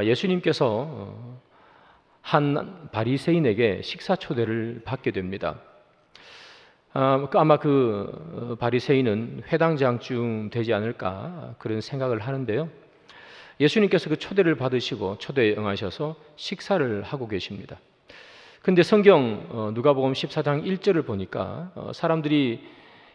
예수님께서 한 바리새인에게 식사 초대를 받게 됩니다. 아마 그 바리새인은 회당장쯤 되지 않을까 그런 생각을 하는데요. 예수님께서 그 초대를 받으시고 초대에 응하셔서 식사를 하고 계십니다. 근데 성경 누가복음 14장 1절을 보니까 사람들이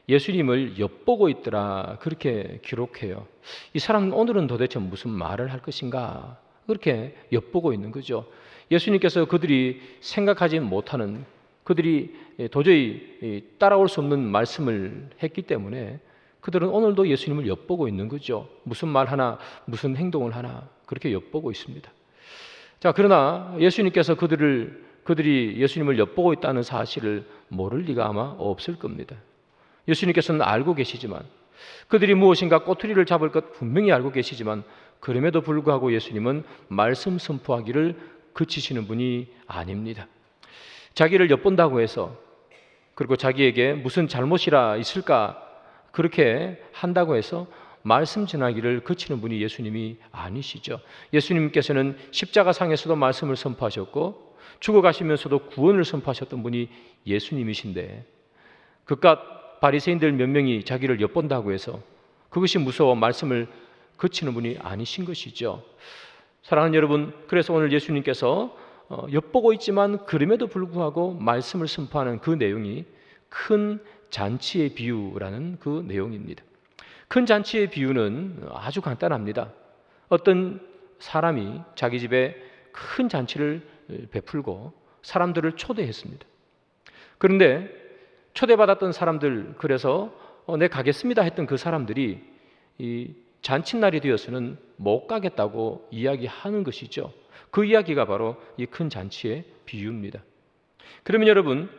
예수님을 엿보고 있더라 그렇게 기록해요. 이 사람은 오늘은 도대체 무슨 말을 할 것인가 그렇게 엿보고 있는 거죠. 예수님께서 그들이 생각하지 못하는, 그들이 도저히 따라올 수 없는 말씀을 했기 때문에 그들은 오늘도 예수님을 엿보고 있는 거죠. 무슨 말 하나, 무슨 행동을 하나 그렇게 엿보고 있습니다. 자, 그러나 예수님께서 그들이 예수님을 엿보고 있다는 사실을 모를 리가 아마 없을 겁니다. 예수님께서는 알고 계시지만, 그들이 무엇인가 꼬투리를 잡을 것 분명히 알고 계시지만, 그럼에도 불구하고 예수님은 말씀 선포하기를 그치시는 분이 아닙니다. 자기를 엿본다고 해서, 그리고 자기에게 무슨 잘못이라 있을까 그렇게 한다고 해서 말씀 전하기를 그치는 분이 예수님이 아니시죠. 예수님께서는 십자가상에서도 말씀을 선포하셨고 죽어가시면서도 구원을 선포하셨던 분이 예수님이신데, 그깟 바리새인들 몇 명이 자기를 엿본다고 해서 그것이 무서워 말씀을 그치는 분이 아니신 것이죠. 사랑하는 여러분, 그래서 오늘 예수님께서 엿보고 있지만 그럼에도 불구하고 말씀을 선포하는 그 내용이 큰 잔치의 비유라는 그 내용입니다. 큰 잔치의 비유는 아주 간단합니다. 어떤 사람이 자기 집에 큰 잔치를 베풀고 사람들을 초대했습니다. 그런데 초대받았던 사람들, 그래서 네 가겠습니다 했던 그 사람들이 이 잔칫날이 되어서는 못 가겠다고 이야기하는 것이죠. 그 이야기가 바로 이 큰 잔치의 비유입니다. 그러면 여러분,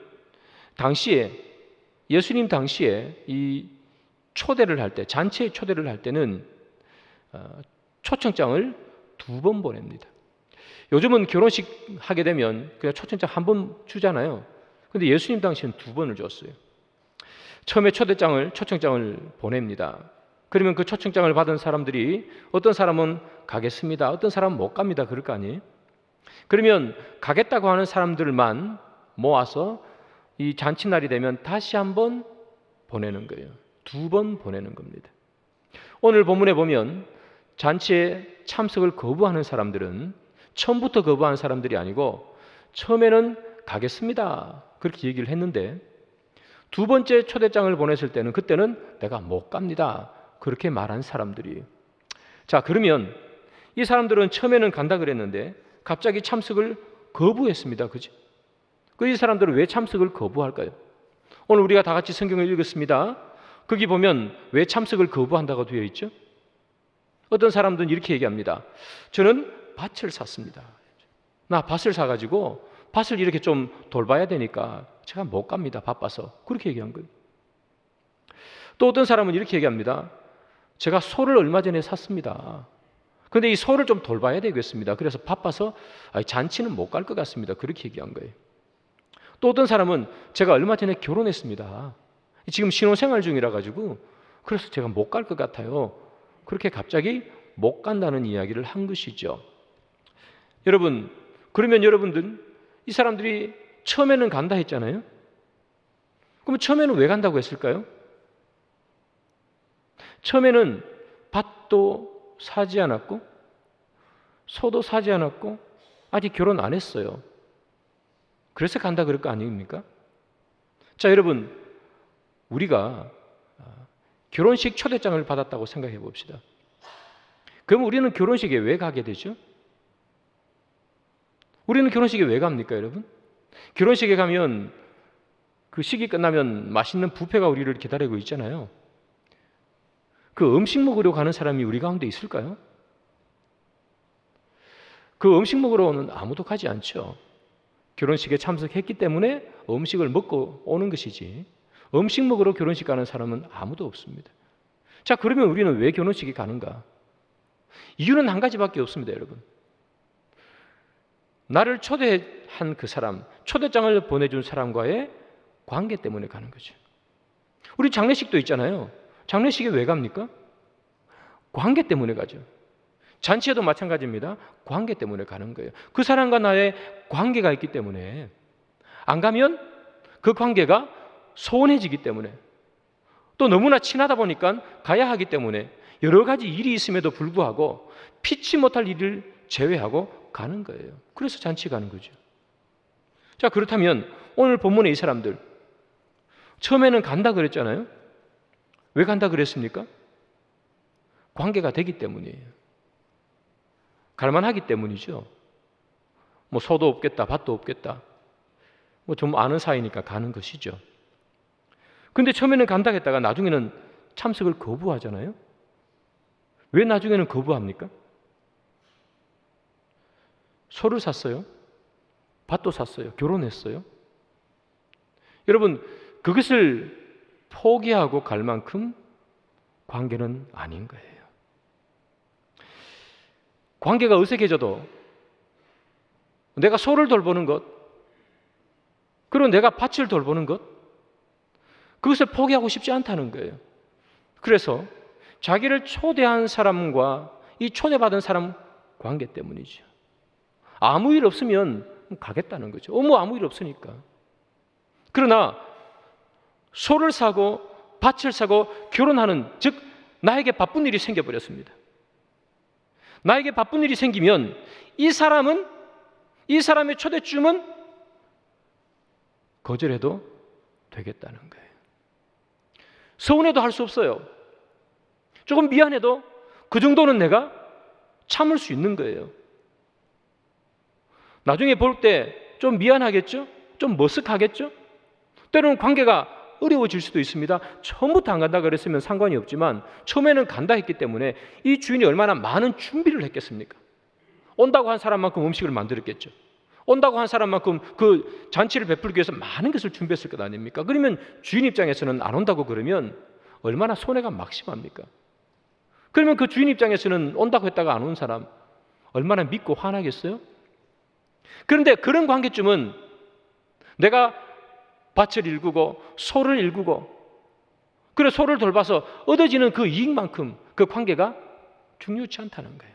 예수님 당시에 이 초대를 할 때, 잔치에 초대를 할 때는 초청장을 2번 보냅니다. 요즘은 결혼식 하게 되면 그냥 초청장 1번 주잖아요. 근데 예수님 당시에는 2번을 줬어요. 처음에 초청장을 보냅니다. 그러면 그 초청장을 받은 사람들이 어떤 사람은 가겠습니다, 어떤 사람은 못 갑니다 그럴 거 아니에요. 그러면 가겠다고 하는 사람들만 모아서 이 잔치날이 되면 다시 한번 보내는 거예요. 2번 보내는 겁니다. 오늘 본문에 보면 잔치에 참석을 거부하는 사람들은 처음부터 거부한 사람들이 아니고 처음에는 가겠습니다 그렇게 얘기를 했는데, 2번째 초대장을 보냈을 때는 그때는 내가 못 갑니다 그렇게 말한 사람들이. 자, 그러면 이 사람들은 처음에는 간다 그랬는데 갑자기 참석을 거부했습니다. 그죠? 이 사람들은 왜 참석을 거부할까요? 오늘 우리가 다 같이 성경을 읽었습니다. 거기 보면 왜 참석을 거부한다고 되어 있죠? 어떤 사람들은 이렇게 얘기합니다. 저는 밭을 샀습니다. 나 밭을 사가지고 밭을 이렇게 좀 돌봐야 되니까 제가 못 갑니다. 바빠서. 그렇게 얘기한 거예요. 또 어떤 사람은 이렇게 얘기합니다. 제가 소를 얼마 전에 샀습니다. 근데 이 소를 좀 돌봐야 되겠습니다. 그래서 바빠서 잔치는 못 갈 것 같습니다. 그렇게 얘기한 거예요. 또 어떤 사람은 제가 얼마 전에 결혼했습니다. 지금 신혼생활 중이라 가지고 그래서 제가 못 갈 것 같아요. 그렇게 갑자기 못 간다는 이야기를 한 것이죠. 여러분, 그러면 여러분들 이 사람들이 처음에는 간다 했잖아요. 그러면 처음에는 왜 간다고 했을까요? 처음에는 밭도 사지 않았고 소도 사지 않았고 아직 결혼 안 했어요. 그래서 간다 그럴 거 아닙니까? 자, 여러분, 우리가 결혼식 초대장을 받았다고 생각해 봅시다. 그럼 우리는 결혼식에 왜 가게 되죠? 우리는 결혼식에 왜 갑니까, 여러분? 결혼식에 가면 그 식이 끝나면 맛있는 뷔페가 우리를 기다리고 있잖아요. 그 음식 먹으러 가는 사람이 우리 가운데 있을까요? 그 음식 먹으러는 아무도 가지 않죠. 결혼식에 참석했기 때문에 음식을 먹고 오는 것이지 음식 먹으러 결혼식 가는 사람은 아무도 없습니다. 자, 그러면 우리는 왜 결혼식에 가는가? 이유는 한 가지밖에 없습니다, 여러분. 나를 초대한 그 사람, 초대장을 보내준 사람과의 관계 때문에 가는 거죠. 우리 장례식도 있잖아요. 장례식에 왜 갑니까? 관계 때문에 가죠. 잔치에도 마찬가지입니다. 관계 때문에 가는 거예요. 그 사람과 나의 관계가 있기 때문에 안 가면 그 관계가 소원해지기 때문에 또 너무나 친하다 보니까 가야 하기 때문에 여러 가지 일이 있음에도 불구하고 피치 못할 일을 제외하고 가는 거예요. 그래서 잔치 가는 거죠. 자, 그렇다면 오늘 본문의 이 사람들 처음에는 간다 그랬잖아요. 왜 간다 그랬습니까? 관계가 되기 때문이에요. 갈만하기 때문이죠. 뭐 소도 없겠다, 밭도 없겠다. 뭐 좀 아는 사이니까 가는 것이죠. 근데 처음에는 간다 했다가 나중에는 참석을 거부하잖아요. 왜 나중에는 거부합니까? 소를 샀어요. 밭도 샀어요. 결혼했어요. 여러분, 그것을 포기하고 갈 만큼 관계는 아닌 거예요. 관계가 어색해져도 내가 소를 돌보는 것, 그리고 내가 밭을 돌보는 것, 그것을 포기하고 싶지 않다는 거예요. 그래서 자기를 초대한 사람과 이 초대받은 사람 관계 때문이죠. 아무 일 없으면 가겠다는 거죠. 아무 일 없으니까. 그러나 소를 사고 밭을 사고 결혼하는, 즉 나에게 바쁜 일이 생겨버렸습니다. 나에게 바쁜 일이 생기면 이 사람의 초대쯤은 거절해도 되겠다는 거예요. 서운해도 할 수 없어요. 조금 미안해도 그 정도는 내가 참을 수 있는 거예요. 나중에 볼 때 좀 미안하겠죠? 좀 머쓱하겠죠? 때로는 관계가 어려워질 수도 있습니다. 처음부터 안 간다 그랬으면 상관이 없지만 처음에는 간다 했기 때문에 이 주인이 얼마나 많은 준비를 했겠습니까? 온다고 한 사람만큼 음식을 만들었겠죠. 온다고 한 사람만큼 그 잔치를 베풀기 위해서 많은 것을 준비했을 것 아닙니까? 그러면 주인 입장에서는 안 온다고 그러면 얼마나 손해가 막심합니까? 그러면 그 주인 입장에서는 온다고 했다가 안 온 사람 얼마나 믿고 화나겠어요? 그런데 그런 관계쯤은 내가 밭을 일구고 소를 일구고 그래 소를 돌봐서 얻어지는 그 이익만큼 그 관계가 중요치 않다는 거예요.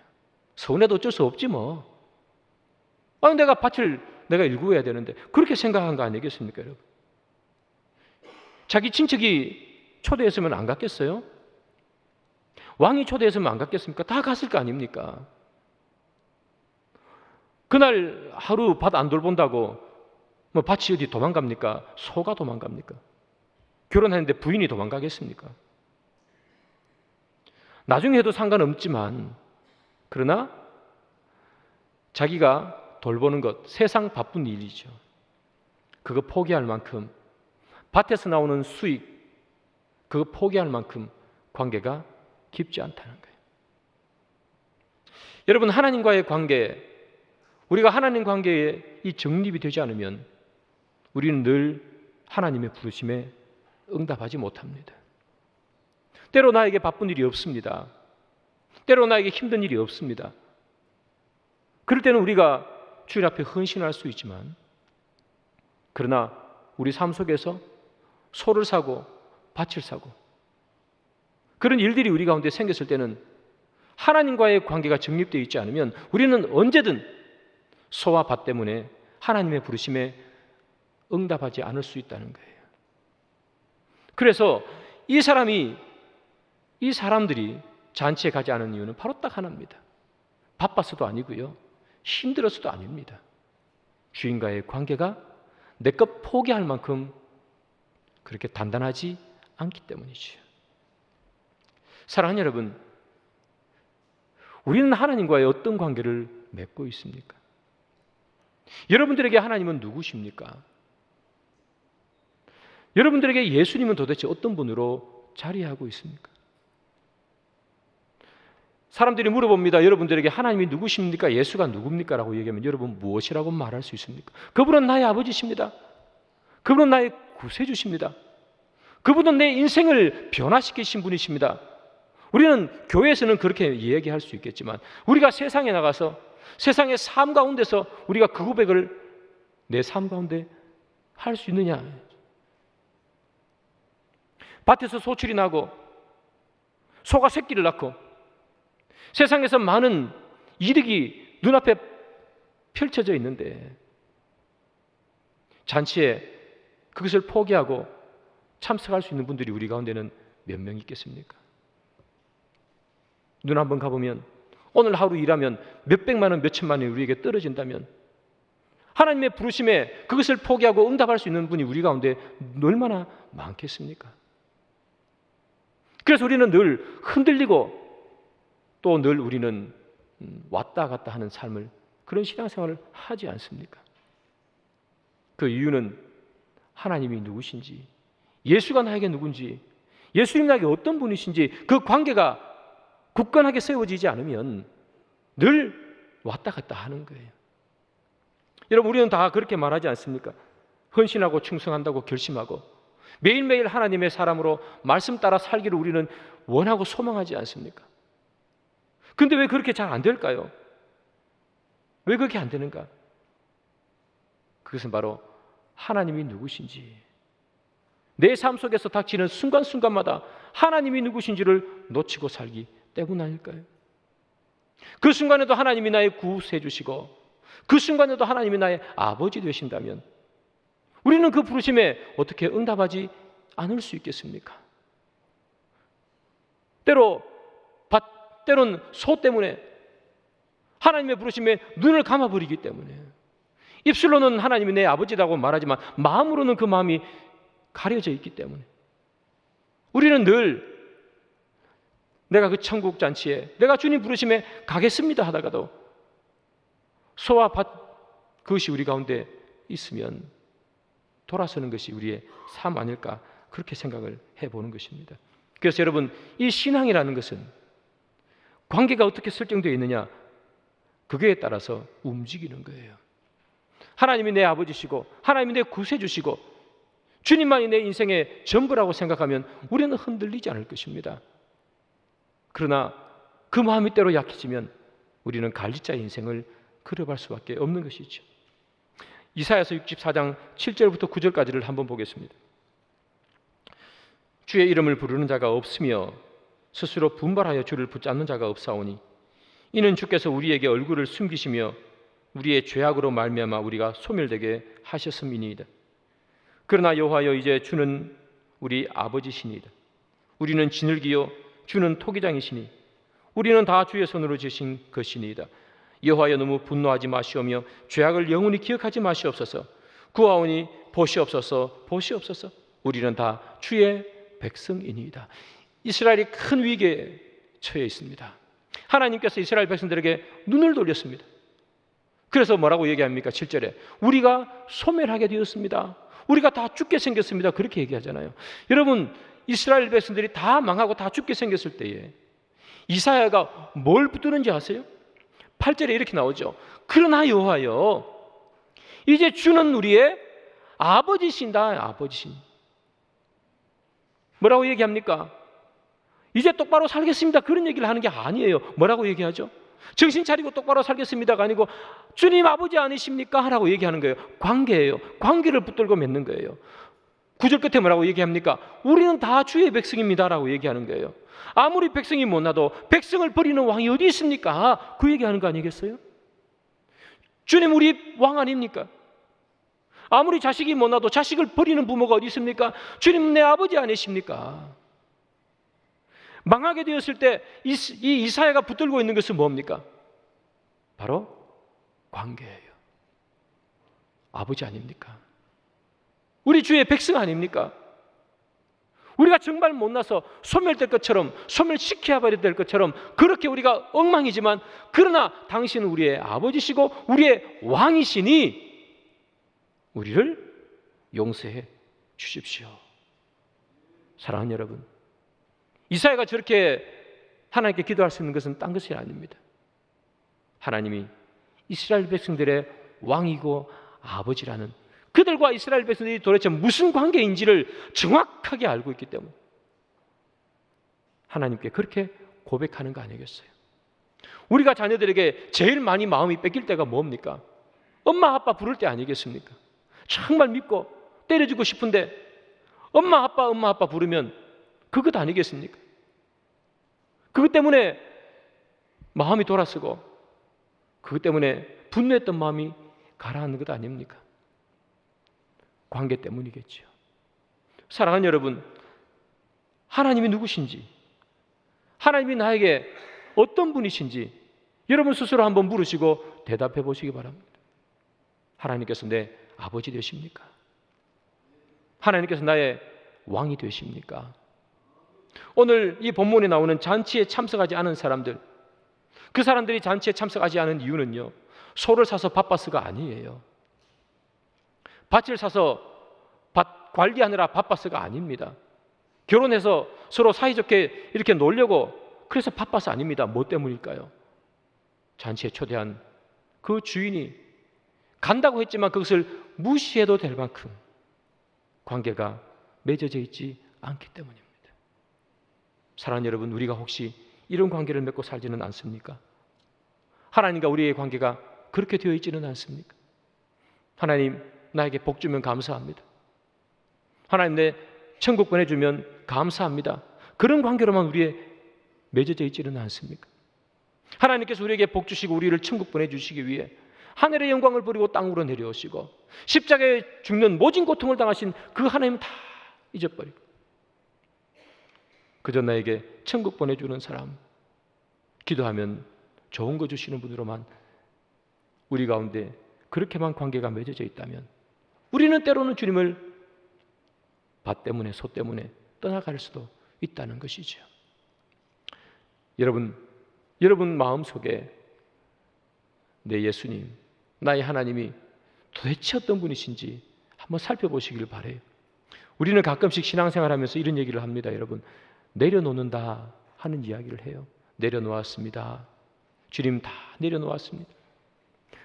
서운해도 어쩔 수 없지 뭐. 아니 내가 밭을 내가 일구어야 되는데 그렇게 생각한 거 아니겠습니까, 여러분? 자기 친척이 초대했으면 안 갔겠어요? 왕이 초대했으면 안 갔겠습니까? 다 갔을 거 아닙니까? 그날 하루 밭 안 돌본다고 뭐 밭이 어디 도망갑니까? 소가 도망갑니까? 결혼했는데 부인이 도망가겠습니까? 나중에 해도 상관없지만 그러나 자기가 돌보는 것, 세상 바쁜 일이죠. 그거 포기할 만큼 밭에서 나오는 수익 그거 포기할 만큼 관계가 깊지 않다는 거예요. 여러분, 하나님과의 관계, 우리가 하나님 관계에 이 정립이 되지 않으면 우리는 늘 하나님의 부르심에 응답하지 못합니다. 때로 나에게 바쁜 일이 없습니다. 때로 나에게 힘든 일이 없습니다. 그럴 때는 우리가 주님 앞에 헌신할 수 있지만 그러나 우리 삶 속에서 소를 사고 밭을 사고 그런 일들이 우리 가운데 생겼을 때는 하나님과의 관계가 정립되어 있지 않으면 우리는 언제든 소와 밭 때문에 하나님의 부르심에 응답하지 않을 수 있다는 거예요. 그래서 이 사람들이 잔치에 가지 않은 이유는 바로 딱 하나입니다. 바빠서도 아니고요. 힘들어서도 아닙니다. 주인과의 관계가 내 것 포기할 만큼 그렇게 단단하지 않기 때문이죠. 사랑하는 여러분, 우리는 하나님과의 어떤 관계를 맺고 있습니까? 여러분들에게 하나님은 누구십니까? 여러분들에게 예수님은 도대체 어떤 분으로 자리하고 있습니까? 사람들이 물어봅니다. 여러분들에게 하나님이 누구십니까? 예수가 누굽니까? 라고 얘기하면 여러분 무엇이라고 말할 수 있습니까? 그분은 나의 아버지십니다. 그분은 나의 구세주십니다. 그분은 내 인생을 변화시키신 분이십니다. 우리는 교회에서는 그렇게 이야기할 수 있겠지만 우리가 세상에 나가서 세상의 삶 가운데서 우리가 그 고백을 내 삶 가운데 할 수 있느냐? 밭에서 소출이 나고 소가 새끼를 낳고 세상에서 많은 이득이 눈앞에 펼쳐져 있는데 잔치에 그것을 포기하고 참석할 수 있는 분들이 우리 가운데는 몇 명 있겠습니까? 눈 한번 가보면 오늘 하루 일하면 몇백만 원, 몇천만 원이 우리에게 떨어진다면 하나님의 부르심에 그것을 포기하고 응답할 수 있는 분이 우리 가운데 얼마나 많겠습니까? 그래서 우리는 늘 흔들리고 또 늘 우리는 왔다 갔다 하는 삶을, 그런 신앙생활을 하지 않습니까? 그 이유는 하나님이 누구신지, 예수가 나에게 누군지, 예수님 나에게 어떤 분이신지 그 관계가 굳건하게 세워지지 않으면 늘 왔다 갔다 하는 거예요. 여러분, 우리는 다 그렇게 말하지 않습니까? 헌신하고 충성한다고 결심하고 매일매일 하나님의 사람으로 말씀 따라 살기를 우리는 원하고 소망하지 않습니까? 근데 왜 그렇게 잘 안 될까요? 왜 그렇게 안 되는가? 그것은 바로 하나님이 누구신지, 내 삶 속에서 닥치는 순간순간마다 하나님이 누구신지를 놓치고 살기 때문 아닐까요? 그 순간에도 하나님이 나의 구세 주시고 그 순간에도 하나님이 나의 아버지 되신다면 우리는 그 부르심에 어떻게 응답하지 않을 수 있겠습니까? 때론 소 때문에 하나님의 부르심에 눈을 감아버리기 때문에 입술로는 하나님이 내 아버지라고 말하지만 마음으로는 그 마음이 가려져 있기 때문에 우리는 늘 내가 그 천국 잔치에 내가 주님 부르심에 가겠습니다 하다가도 소와 밭 그것이 우리 가운데 있으면 돌아서는 것이 우리의 삶 아닐까, 그렇게 생각을 해보는 것입니다. 그래서 여러분, 이 신앙이라는 것은 관계가 어떻게 설정되어 있느냐, 그거에 따라서 움직이는 거예요. 하나님이 내 아버지시고 하나님이 내 구세주시고 주님만이 내 인생의 전부라고 생각하면 우리는 흔들리지 않을 것입니다. 그러나 그 마음이 때로 약해지면 우리는 갈리자의 인생을 걸어갈 수밖에 없는 것이죠. 이사야서 64장 7절부터 9절까지를 한번 보겠습니다. 주의 이름을 부르는 자가 없으며 스스로 분발하여 주를 붙잡는 자가 없사오니 이는 주께서 우리에게 얼굴을 숨기시며 우리의 죄악으로 말미암아 우리가 소멸되게 하셨음이니이다. 그러나 여호와여, 이제 주는 우리 아버지시니이다. 우리는 지늘기요 주는 토기장이시니 우리는 다 주의 손으로 지으신 것이니이다. 여호와여, 너무 분노하지 마시오며 죄악을 영원히 기억하지 마시옵소서. 구하오니 보시옵소서, 보시옵소서. 우리는 다 주의 백성이니이다. 이스라엘이 큰 위기에 처해 있습니다. 하나님께서 이스라엘 백성들에게 눈을 돌렸습니다. 그래서 뭐라고 얘기합니까? 7절에 우리가 소멸하게 되었습니다. 우리가 다 죽게 생겼습니다. 그렇게 얘기하잖아요. 여러분, 이스라엘 백성들이 다 망하고 다 죽게 생겼을 때에 이사야가 뭘 붙드는지 아세요? 8절에 이렇게 나오죠. 그러나 여호와여, 이제 주는 우리의 아버지신다. 아버지신. 뭐라고 얘기합니까? 이제 똑바로 살겠습니다. 그런 얘기를 하는 게 아니에요. 뭐라고 얘기하죠? 정신 차리고 똑바로 살겠습니다가 아니고 주님 아버지 아니십니까? 하라고 얘기하는 거예요. 관계예요. 관계를 붙들고 맺는 거예요. 9절 끝에 뭐라고 얘기합니까? 우리는 다 주의 백성입니다 라고 얘기하는 거예요. 아무리 백성이 못나도 백성을 버리는 왕이 어디 있습니까? 그 얘기하는 거 아니겠어요? 주님 우리 왕 아닙니까? 아무리 자식이 못나도 자식을 버리는 부모가 어디 있습니까? 주님 내 아버지 아니십니까? 망하게 되었을 때 이 이사야가 붙들고 있는 것은 뭡니까? 바로 관계예요. 아버지 아닙니까? 우리 주의 백성 아닙니까? 우리가 정말 못나서 소멸될 것처럼, 소멸시켜야 될 것처럼 그렇게 우리가 엉망이지만, 그러나 당신은 우리의 아버지시고 우리의 왕이시니 우리를 용서해 주십시오. 사랑하는 여러분, 이사야가 저렇게 하나님께 기도할 수 있는 것은 딴 것이 아닙니다. 하나님이 이스라엘 백성들의 왕이고 아버지라는, 그들과 이스라엘 백성들이 도대체 무슨 관계인지를 정확하게 알고 있기 때문에 하나님께 그렇게 고백하는 거 아니겠어요? 우리가 자녀들에게 제일 많이 마음이 뺏길 때가 뭡니까? 엄마 아빠 부를 때 아니겠습니까? 정말 믿고 때려주고 싶은데 엄마 아빠 부르면 그것 아니겠습니까? 그것 때문에 마음이 돌아서고 그것 때문에 분노했던 마음이 가라앉는 것 아닙니까? 관계 때문이겠죠. 사랑하는 여러분, 하나님이 누구신지, 하나님이 나에게 어떤 분이신지 여러분 스스로 한번 물으시고 대답해 보시기 바랍니다. 하나님께서 내 아버지 되십니까? 하나님께서 나의 왕이 되십니까? 오늘 이 본문에 나오는 잔치에 참석하지 않은 사람들, 그 사람들이 잔치에 참석하지 않은 이유는요, 소를 사서 바빠서가 아니에요. 밭을 사서 밭 관리하느라 바빠서가 아닙니다. 결혼해서 서로 사이좋게 이렇게 놀려고 그래서 바빠서 아닙니다. 뭐 때문일까요? 잔치에 초대한 그 주인이 간다고 했지만 그것을 무시해도 될 만큼 관계가 맺어져 있지 않기 때문입니다. 사랑하는 여러분, 우리가 혹시 이런 관계를 맺고 살지는 않습니까? 하나님과 우리의 관계가 그렇게 되어 있지는 않습니까? 하나님, 나에게 복 주면 감사합니다. 하나님, 내 천국 보내주면 감사합니다. 그런 관계로만 우리의 맺어져 있지는 않습니까? 하나님께서 우리에게 복 주시고 우리를 천국 보내주시기 위해 하늘의 영광을 버리고 땅으로 내려오시고 십자가에 죽는 모진 고통을 당하신 그 하나님은 다 잊어버리고 그저 나에게 천국 보내주는 사람, 기도하면 좋은 거 주시는 분으로만 우리 가운데 그렇게만 관계가 맺어져 있다면 우리는 때로는 주님을 밭 때문에 소 때문에 떠나갈 수도 있다는 것이죠. 여러분 마음속에 내 예수님, 나의 하나님이 도대체 어떤 분이신지 한번 살펴보시길 바라요. 우리는 가끔씩 신앙생활하면서 이런 얘기를 합니다. 여러분, 내려놓는다 하는 이야기를 해요. 내려놓았습니다. 주님 다 내려놓았습니다.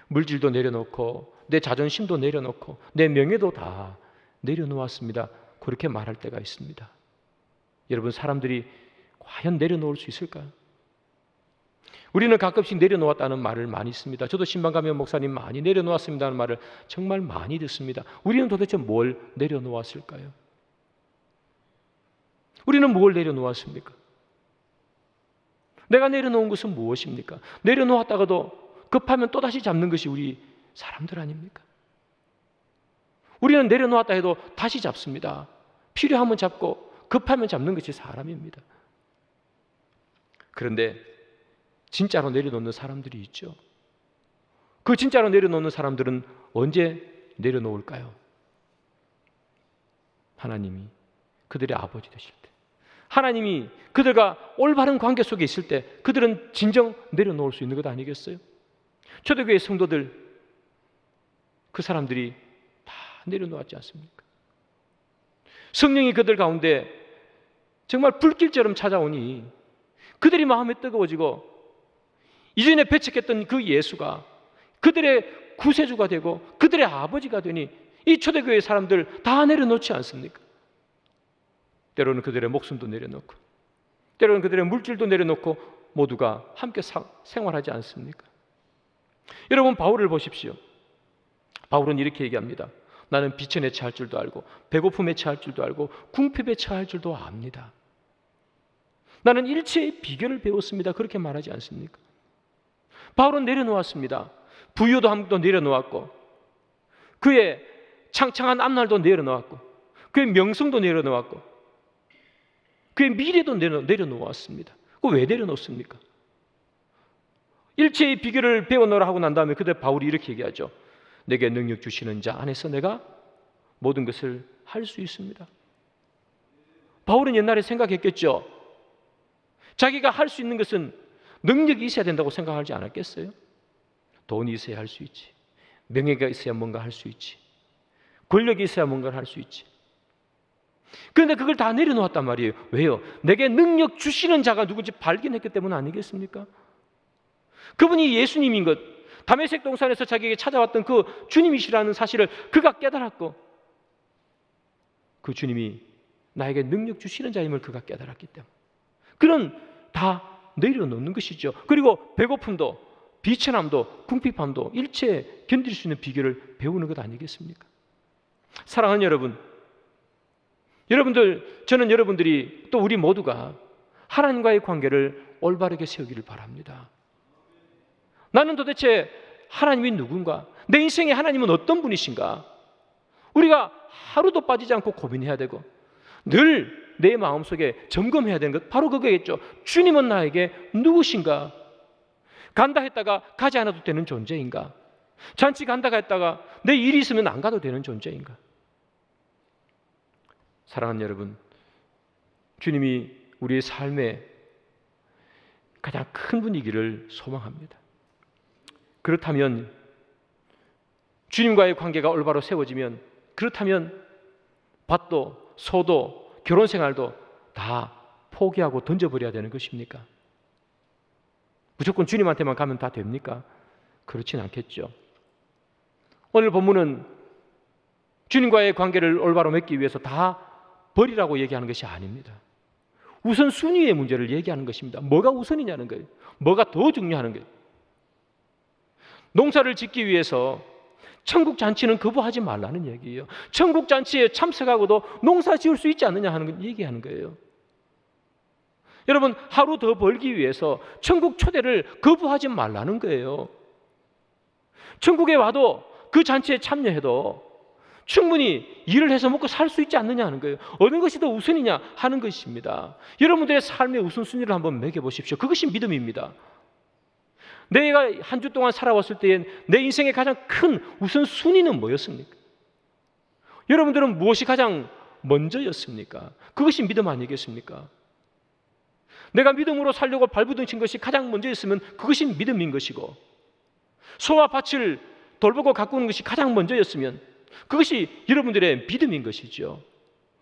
물질도 내려놓고 내 자존심도 내려놓고 내 명예도 다 내려놓았습니다. 그렇게 말할 때가 있습니다. 여러분, 사람들이 과연 내려놓을 수 있을까요? 우리는 가끔씩 내려놓았다는 말을 많이 씁니다. 저도 신방가면 목사님 많이 내려놓았습니다는 말을 정말 많이 듣습니다. 우리는 도대체 뭘 내려놓았을까요? 우리는 뭘 내려놓았습니까? 내가 내려놓은 것은 무엇입니까? 내려놓았다가도 급하면 또다시 잡는 것이 우리 사람들 아닙니까? 우리는 내려놓았다 해도 다시 잡습니다. 필요하면 잡고 급하면 잡는 것이 사람입니다. 그런데 진짜로 내려놓는 사람들이 있죠. 그 진짜로 내려놓는 사람들은 언제 내려놓을까요? 하나님이 그들의 아버지 되실 때, 하나님이 그들과 올바른 관계 속에 있을 때 그들은 진정 내려놓을 수 있는 것 아니겠어요? 초대교회 성도들, 그 사람들이 다 내려놓았지 않습니까? 성령이 그들 가운데 정말 불길처럼 찾아오니 그들이 마음이 뜨거워지고 이전에 배척했던 그 예수가 그들의 구세주가 되고 그들의 아버지가 되니 이 초대교회 사람들 다 내려놓지 않습니까? 때로는 그들의 목숨도 내려놓고 때로는 그들의 물질도 내려놓고 모두가 함께 생활하지 않습니까? 여러분, 바울을 보십시오. 바울은 이렇게 얘기합니다. 나는 비천에 처할 줄도 알고 배고픔에 처할 줄도 알고 궁핍에 처할 줄도 압니다. 나는 일체의 비결을 배웠습니다. 그렇게 말하지 않습니까? 바울은 내려놓았습니다. 부유도 한도 내려놓았고 그의 창창한 앞날도 내려놓았고 그의 명성도 내려놓았고 그의 미래도 내려놓았습니다. 그거 왜 내려놓습니까? 일체의 비결을 배워놓으라 하고 난 다음에 그때 바울이 이렇게 얘기하죠. 내게 능력 주시는 자 안에서 내가 모든 것을 할 수 있습니다. 바울은 옛날에 생각했겠죠. 자기가 할 수 있는 것은 능력이 있어야 된다고 생각하지 않았겠어요? 돈이 있어야 할 수 있지, 명예가 있어야 뭔가 할 수 있지, 권력이 있어야 뭔가를 할 수 있지. 그런데 그걸 다 내려놓았단 말이에요. 왜요? 내게 능력 주시는 자가 누군지 발견했기 때문 아니겠습니까? 그분이 예수님인 것, 다메섹 동산에서 자기에게 찾아왔던 그 주님이시라는 사실을 그가 깨달았고 그 주님이 나에게 능력 주시는 자임을 그가 깨달았기 때문에 그는 다 내려놓는 것이죠. 그리고 배고픔도 비천함도 궁핍함도 일체 견딜 수 있는 비결을 배우는 것 아니겠습니까? 사랑하는 여러분들, 저는 여러분들이 또 우리 모두가 하나님과의 관계를 올바르게 세우기를 바랍니다. 나는 도대체 하나님이 누군가? 내 인생에 하나님은 어떤 분이신가? 우리가 하루도 빠지지 않고 고민해야 되고 늘 내 마음속에 점검해야 되는 것 바로 그거겠죠. 주님은 나에게 누구신가? 간다 했다가 가지 않아도 되는 존재인가? 잔치 간다가 했다가 내 일이 있으면 안 가도 되는 존재인가? 사랑하는 여러분, 주님이 우리의 삶에 가장 큰 분이기를 소망합니다. 그렇다면 주님과의 관계가 올바로 세워지면, 그렇다면 밭도 소도 결혼생활도 다 포기하고 던져버려야 되는 것입니까? 무조건 주님한테만 가면 다 됩니까? 그렇진 않겠죠. 오늘 본문은 주님과의 관계를 올바로 맺기 위해서 다 버리라고 얘기하는 것이 아닙니다. 우선순위의 문제를 얘기하는 것입니다. 뭐가 우선이냐는 거예요. 뭐가 더 중요하는 거예요. 농사를 짓기 위해서 천국 잔치는 거부하지 말라는 얘기예요. 천국 잔치에 참석하고도 농사 지을 수 있지 않느냐 하는 걸 얘기하는 거예요. 여러분, 하루 더 벌기 위해서 천국 초대를 거부하지 말라는 거예요. 천국에 와도 그 잔치에 참여해도 충분히 일을 해서 먹고 살 수 있지 않느냐 하는 거예요. 어느 것이 더 우선이냐 하는 것입니다. 여러분들의 삶의 우선순위를 한번 매겨보십시오. 그것이 믿음입니다. 내가 한 주 동안 살아왔을 때에 내 인생의 가장 큰 우선순위는 뭐였습니까? 여러분들은 무엇이 가장 먼저였습니까? 그것이 믿음 아니겠습니까? 내가 믿음으로 살려고 발부둥친 것이 가장 먼저였으면 그것이 믿음인 것이고, 소와 밭을 돌보고 가꾸는 것이 가장 먼저였으면 그것이 여러분들의 믿음인 것이죠.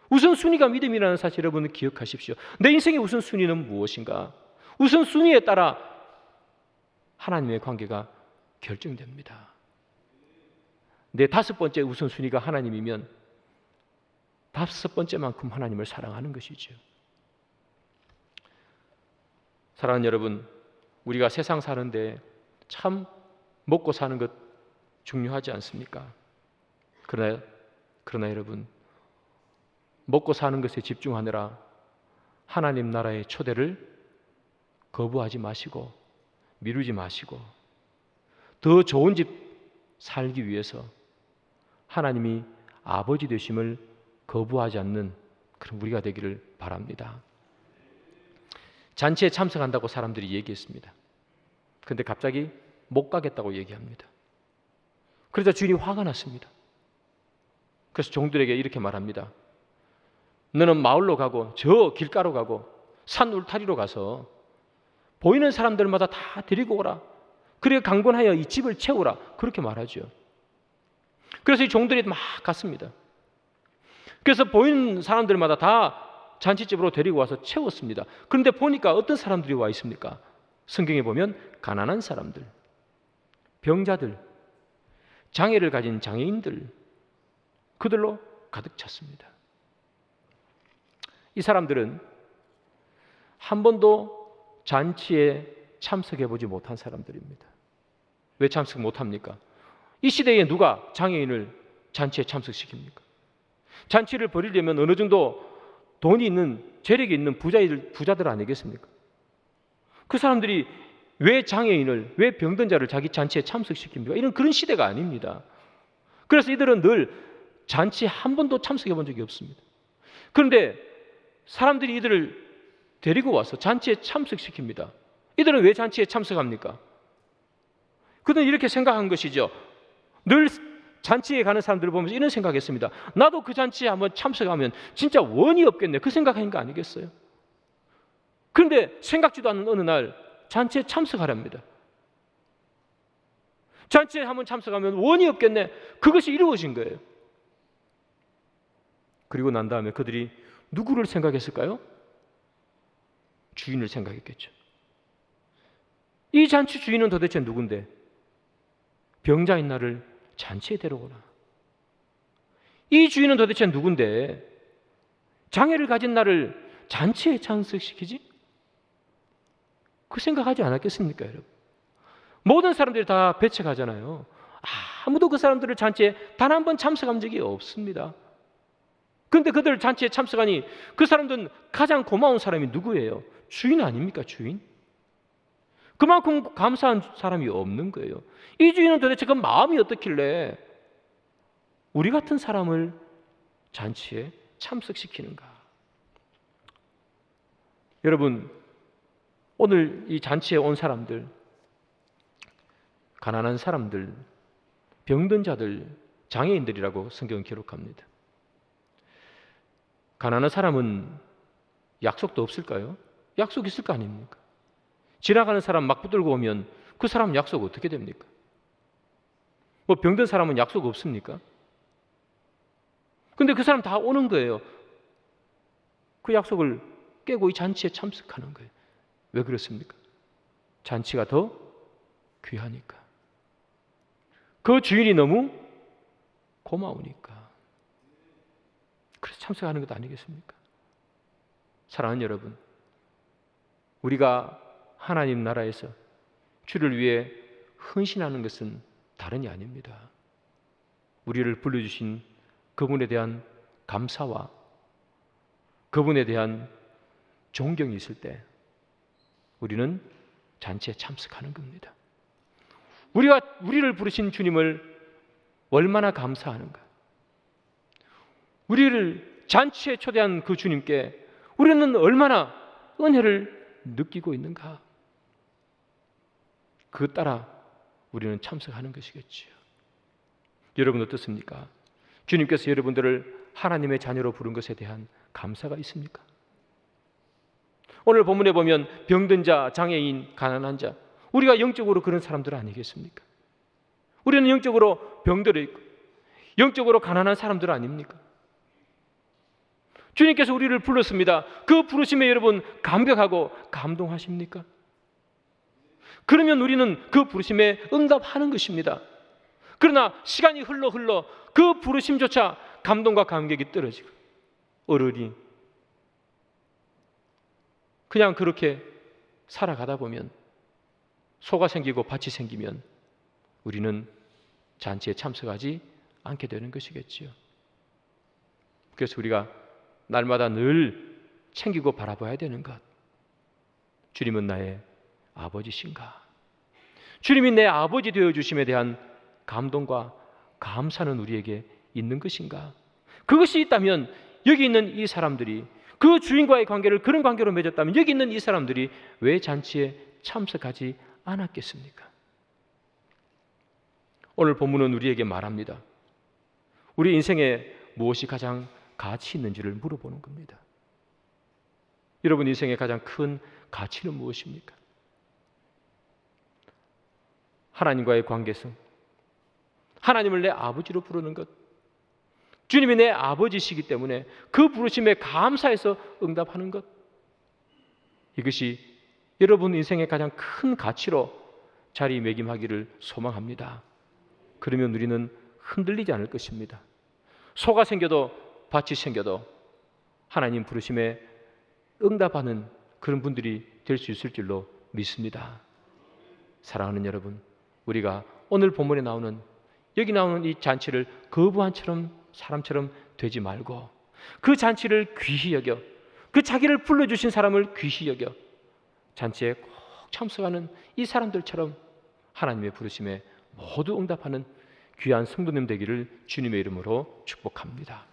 우선순위가 믿음이라는 사실 여러분은 기억하십시오. 내 인생의 우선순위는 무엇인가? 우선순위에 따라 하나님의 관계가 결정됩니다. 내 다섯 번째 우선순위가 하나님이면 다섯 번째만큼 하나님을 사랑하는 것이죠. 사랑하는 여러분, 우리가 세상 사는데 참 먹고 사는 것 중요하지 않습니까? 그러나 여러분, 먹고 사는 것에 집중하느라 하나님 나라의 초대를 거부하지 마시고 미루지 마시고 더 좋은 집 살기 위해서 하나님이 아버지 되심을 거부하지 않는 그런 우리가 되기를 바랍니다. 잔치에 참석한다고 사람들이 얘기했습니다. 그런데 갑자기 못 가겠다고 얘기합니다. 그러자 주인이 화가 났습니다. 그래서 종들에게 이렇게 말합니다. 너는 마을로 가고 저 길가로 가고 산 울타리로 가서 보이는 사람들마다 다 데리고 오라. 그래 강권하여 이 집을 채우라. 그렇게 말하죠. 그래서 이 종들이 막 갔습니다. 그래서 보이는 사람들마다 다 잔치집으로 데리고 와서 채웠습니다. 그런데 보니까 어떤 사람들이 와 있습니까? 성경에 보면 가난한 사람들, 병자들, 장애를 가진 장애인들, 그들로 가득 찼습니다. 이 사람들은 한 번도 잔치에 참석해 보지 못한 사람들입니다. 왜 참석 못합니까? 이 시대에 누가 장애인을 잔치에 참석시킵니까? 잔치를 벌이려면 어느 정도 돈이 있는, 재력이 있는 부자들 아니겠습니까? 그 사람들이 왜 장애인을, 왜 병든 자를 자기 잔치에 참석시킵니까? 이런 그런 시대가 아닙니다. 그래서 이들은 늘 잔치에 한 번도 참석해 본 적이 없습니다. 그런데 사람들이 이들을 데리고 와서 잔치에 참석시킵니다. 이들은 왜 잔치에 참석합니까? 그들은 이렇게 생각한 것이죠. 늘 잔치에 가는 사람들을 보면서 이런 생각했습니다. 나도 그 잔치에 한번 참석하면 진짜 원이 없겠네. 그 생각한 거 아니겠어요? 그런데 생각지도 않는 어느 날 잔치에 참석하랍니다. 잔치에 한번 참석하면 원이 없겠네. 그것이 이루어진 거예요. 그리고 난 다음에 그들이 누구를 생각했을까요? 주인을 생각했겠죠. 이 잔치 주인은 도대체 누군데? 병자인 나를 잔치에 데려오라. 이 주인은 도대체 누군데? 장애를 가진 나를 잔치에 참석시키지? 그 생각하지 않았겠습니까, 여러분? 모든 사람들이 다 배척하잖아요. 아무도 그 사람들을 잔치에 단 한 번 참석한 적이 없습니다. 그런데 그들 잔치에 참석하니 그 사람들은 가장 고마운 사람이 누구예요? 주인 아닙니까, 주인? 그만큼 감사한 사람이 없는 거예요. 이 주인은 도대체 그 마음이 어떻길래 우리 같은 사람을 잔치에 참석시키는가? 여러분, 오늘 이 잔치에 온 사람들, 가난한 사람들, 병든 자들, 장애인들이라고 성경은 기록합니다. 가난한 사람은 약속도 없을까요? 약속 있을 거 아닙니까? 지나가는 사람 막 붙들고 오면 그 사람 약속 어떻게 됩니까? 뭐 병든 사람은 약속 없습니까? 근데 그 사람 다 오는 거예요. 그 약속을 깨고 이 잔치에 참석하는 거예요. 왜 그렇습니까? 잔치가 더 귀하니까. 그 주인이 너무 고마우니까. 그래서 참석하는 것 아니겠습니까? 사랑하는 여러분, 우리가 하나님 나라에서 주를 위해 헌신하는 것은 다름이 아닙니다. 우리를 불러주신 그분에 대한 감사와 그분에 대한 존경이 있을 때 우리는 잔치에 참석하는 겁니다. 우리를 부르신 주님을 얼마나 감사하는가? 우리를 잔치에 초대한 그 주님께 우리는 얼마나 은혜를 느끼고 있는가? 그 따라 우리는 참석하는 것이겠지요. 여러분 어떻습니까? 주님께서 여러분들을 하나님의 자녀로 부른 것에 대한 감사가 있습니까? 오늘 본문에 보면 병든 자, 장애인, 가난한 자, 우리가 영적으로 그런 사람들 아니겠습니까? 우리는 영적으로 병들어 있고 영적으로 가난한 사람들 아닙니까? 주님께서 우리를 불렀습니다. 그 부르심에 여러분 감격하고 감동하십니까? 그러면 우리는 그 부르심에 응답하는 것입니다. 그러나 시간이 흘러 그 부르심조차 감동과 감격이 떨어지고 어른이 그냥 그렇게 살아가다 보면 소가 생기고 밭이 생기면 우리는 잔치에 참석하지 않게 되는 것이겠지요. 그래서 우리가 날마다 늘 챙기고 바라봐야 되는 것. 주님은 나의 아버지신가? 주님이 내 아버지 되어주심에 대한 감동과 감사는 우리에게 있는 것인가? 그것이 있다면 여기 있는 이 사람들이 그 주인과의 관계를 그런 관계로 맺었다면 여기 있는 이 사람들이 왜 잔치에 참석하지 않았겠습니까? 오늘 본문은 우리에게 말합니다. 우리 인생에 무엇이 가장 가치 있는지를 물어보는 겁니다. 여러분 인생의 가장 큰 가치는 무엇입니까? 하나님과의 관계성, 하나님을 내 아버지로 부르는 것, 주님이 내 아버지시기 때문에 그 부르심에 감사해서 응답하는 것, 이것이 여러분 인생의 가장 큰 가치로 자리매김하기를 소망합니다. 그러면 우리는 흔들리지 않을 것입니다. 소가 생겨도 밭이 생겨도 하나님 부르심에 응답하는 그런 분들이 될 수 있을 줄로 믿습니다. 사랑하는 여러분, 우리가 오늘 본문에 나오는 여기 나오는 이 잔치를 거부한 사람처럼 되지 말고 그 잔치를 귀히 여겨 그 자기를 불러주신 사람을 귀히 여겨 잔치에 꼭 참석하는 이 사람들처럼 하나님의 부르심에 모두 응답하는 귀한 성도님 되기를 주님의 이름으로 축복합니다.